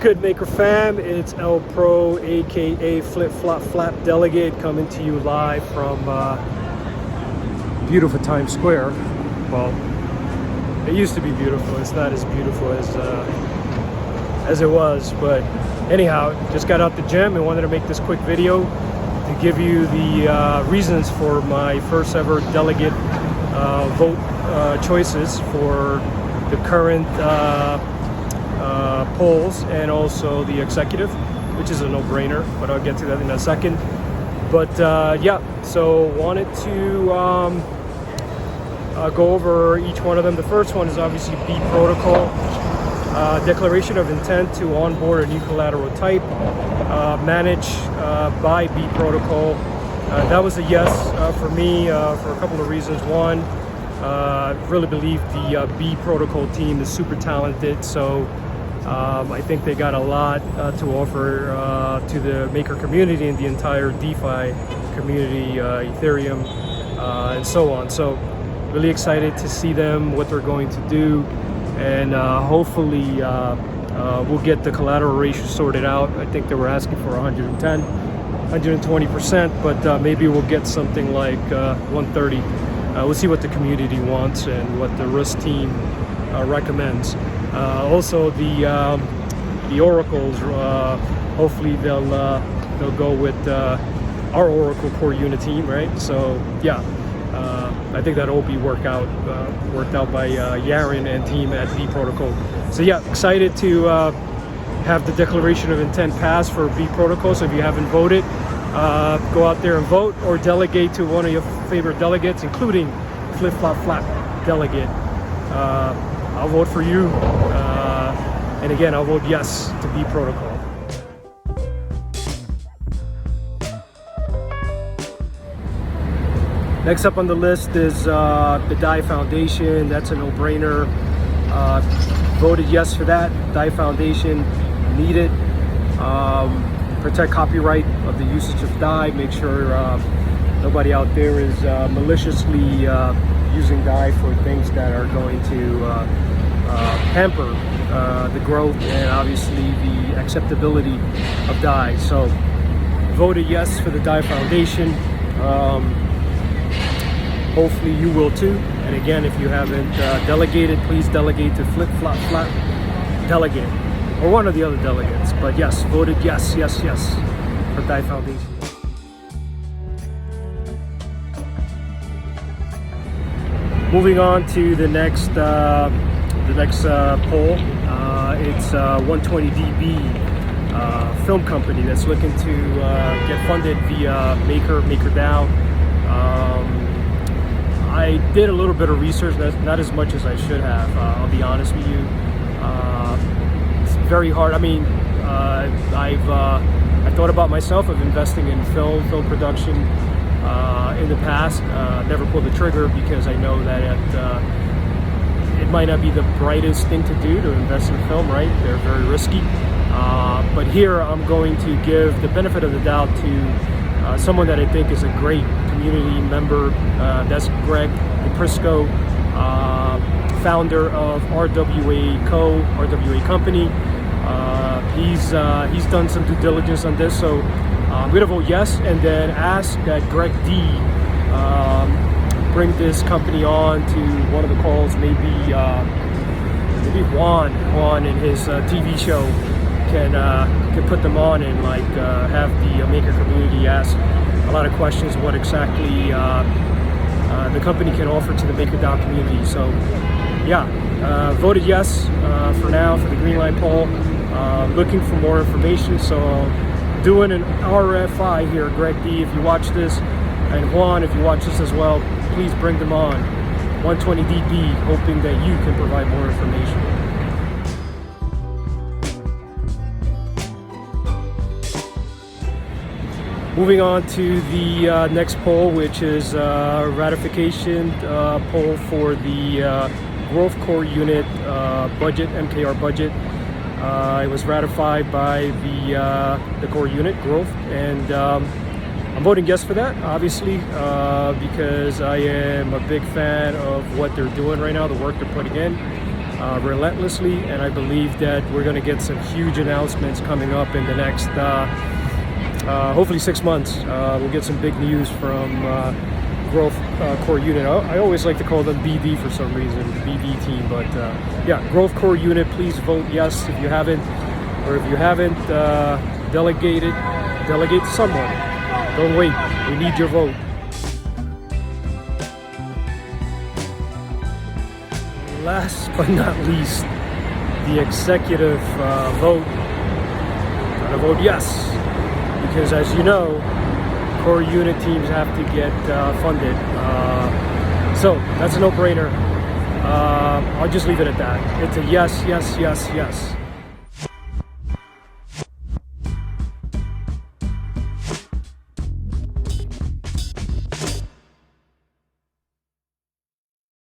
good, Maker fam? It's El Pro, aka Flip Flop Flap Delegate, coming to you live from beautiful Times Square. Well, it used to be beautiful. It's not as beautiful as it was, but anyhow, just got out the gym and wanted to make this quick video to give you the reasons for my first ever delegate vote choices for the current polls and also the executive, which is a no-brainer, but I'll get to that in a second. But yeah, so wanted to go over each one of them. The first one is obviously B.Protocol, declaration of intent to onboard a new collateral type, managed by B.Protocol. That was a yes for me for a couple of reasons. One, really believe the B.Protocol team is super talented, so I think they got a lot to offer to the Maker community and the entire DeFi community, Ethereum, and so on. So really excited to see them, what they're going to do, and hopefully we'll get the collateral ratio sorted out. I think they were asking for 110, 120%, but maybe we'll get something like 130. We'll see what the community wants and what the risk team recommends. Also, the oracles, hopefully they'll go with our Oracle core unit team, right? So yeah, I think that'll be worked out by Yaron and team at B.Protocol. So yeah, excited to have the declaration of intent passed for B.Protocol. So if you haven't voted, go out there and vote or delegate to one of your favorite delegates, including Flip Flop Flap Delegate. I'll vote for you, and again, I'll vote yes to B.Protocol. Next up on the list is the DAI Foundation. That's a no-brainer. Voted yes for that. DAI Foundation, needed. Protect copyright of the usage of DAI. Make sure nobody out there is maliciously using DAI for things that are going to hamper the growth and obviously the acceptability of DAI. So voted yes for the DAI Foundation. Hopefully you will too. And again, if you haven't delegated, please delegate to Flip Flop Flap Delegate or one of the other delegates. But yes, voted yes for DAI Foundation. Moving on to the next poll, it's 120DB film company that's looking to get funded via MakerDAO. I did a little bit of research, not as much as I should have. I'll be honest with you. It's very hard. I mean, I thought about myself of investing in film production in the past. Never pulled the trigger because I know that it might not be the brightest thing to do to invest in film, right? They're very risky. But here I'm going to give the benefit of the doubt to someone that I think is a great community member. That's Greg DePrisco, founder of RWA Company. He's done some due diligence on this, so I'm going to vote yes, and then ask that Greg D bring this company on to one of the calls. Maybe Juan in his TV show can put them on and like have the Maker community ask a lot of questions what exactly the company can offer to the MakerDAO community. So yeah, voted yes for now for the Greenlight poll. Looking for more information, so doing an RFI here. Greg D, if you watch this, and Juan, if you watch this as well, please bring them on. 120DB, hoping that you can provide more information. Moving on to the next poll, which is ratification poll for the Growth Core Unit budget, MKR budget. It was ratified by the core unit, Growth, and I'm voting yes for that, obviously, because I am a big fan of what they're doing right now, the work they're putting in. relentlessly, and I believe that we're going to get some huge announcements coming up in the next hopefully 6 months. We'll get some big news from growth core unit. I always like to call them BD for some reason, the BD team, but yeah, growth core unit, please vote yes if you haven't, or if you haven't, delegate to someone. Don't wait, we need your vote. Last but not least, the executive vote. Gotta vote yes, because as you know, core unit teams have to get funded. So that's a no-brainer. I'll just leave it at that. It's a yes, yes, yes, yes.